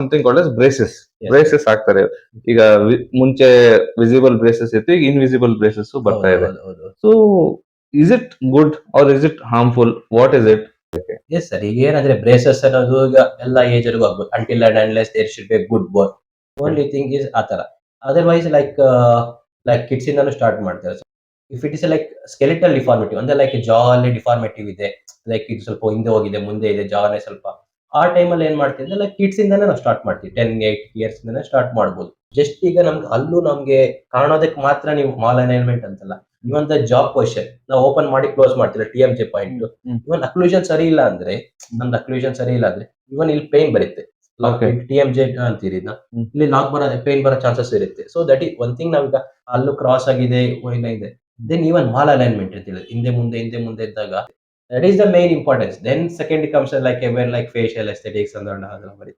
Something called as braces. Yes. Braces ಹಾಕ್ತಾರೆ. ಈಗ ಮುಂಚೆ ವಿಸಿಬಲ್ ಬ್ರೇಸಸ್ ಇತ್ತು, ಈಗ ಇನ್ವಿಸಿಬಲ್ ಬ್ರೇಸಸ್ ಬರ್ತಾ ಹೌದು ಇದೆ. ಹೌದು ಹೌದು. So is it good or is it harmful? What is it? Yes sir, ಈಗ ಏನಂದ್ರೆ ಬ್ರೇಸಸ್ ಅನ್ನೋದು ಈಗ ಎಲ್ಲ ಏಜ್ ವರೆಗೂ ಆಗ್ಬೋದು. Until and unless there should be good bone. Only thing is ಆ ತರ. ಅದರ್ವೈಸ್ ಲೈಕ್ ಕಿಡ್ಸ್ ಇಂದಾನು ಸ್ಟಾರ್ಟ್ ಮಾಡ್ತಾರೆ. If it is like skeletal deformity ಅಂದ್ರೆ ಲೈಕ್ ಜಾ ಅಲ್ಲಿ ಡಿಫಾರ್ಮಿಟಿ ಇದೆ, ಲೈಕ್ ಇದು ಸ್ವಲ್ಪ ಹಿಂದೆ ಹೋಗಿದೆ, ಮುಂದೆ ಇದೆ, ಜಾನೇ ಸ್ವಲ್ಪ, ಆ ಟೈಮಲ್ಲಿ ಏನ್ ಮಾಡ್ತೀವಿ ಅಂದ್ರೆ ಲೈಕ್ ಕಿಡ್ಸ್ ಇಂದಾನೆ ನಾವು ಸ್ಟಾರ್ಟ್ ಮಾಡ್ತೀವಿ. 10-8 ಇಯರ್ಸ್ ಇಂದಾನೆ ಸ್ಟಾರ್ಟ್ ಮಾಡ್ಬೋದು. ಜಸ್ಟ್ ಈಗ ನಮ್ಗೆ ಅಲ್ಲೂ ನಮ್ಗೆ ಕಾಣೋದಕ್ಕೆ ಮಾತ್ರ ನೀವು ಮಾಲ್ ಅಲೈನ್ಮೆಂಟ್ ಅಂತಲ್ಲ, ಇವನ್ ದ ಜಾಬ್ ಪೊಸಿಷನ್ ನಾವು ಓಪನ್ ಮಾಡಿ ಕ್ಲೋಸ್ ಮಾಡ್ತೀವಿ TMJ ಪಾಯಿಂಟ್. ಇವನ್ ಅಕ್ಲೂಷನ್ ಸರಿ ಇಲ್ಲ ಅಂದ್ರೆ, ನಮ್ದು ಅಕ್ಲೂಷನ್ ಸರಿ ಇಲ್ಲ ಅಂದ್ರೆ ಇವನ್ ಇಲ್ಲಿ ಪೇನ್ ಬರುತ್ತೆ. Okay. TMJ ಅಂತೀರಿ ಇದನ್ನ. ಇಲ್ಲಿ ಲಾಕ್ ಬರೋದು, ಪೇನ್ ಬರೋ ಚಾನ್ಸಸ್ ಇರುತ್ತೆ. ಸೊ ದಟ್ ಈ ಒನ್ ಥಿಂಗ್ ನಾವೀಗ ಅಲ್ಲೂ ಕ್ರಾಸ್ ಆಗಿದೆ, ಇದೆ. ದೆನ್ ಈವನ್ ಮಾಲ್ ಅಲೈನ್ಮೆಂಟ್ ಇರ್ತಿಲ್ಲ, ಹಿಂದೆ ಮುಂದೆ ಇದ್ದಾಗ that is the main importance. Then second comes like when like facial aesthetics ಅಂತ ಬರೀ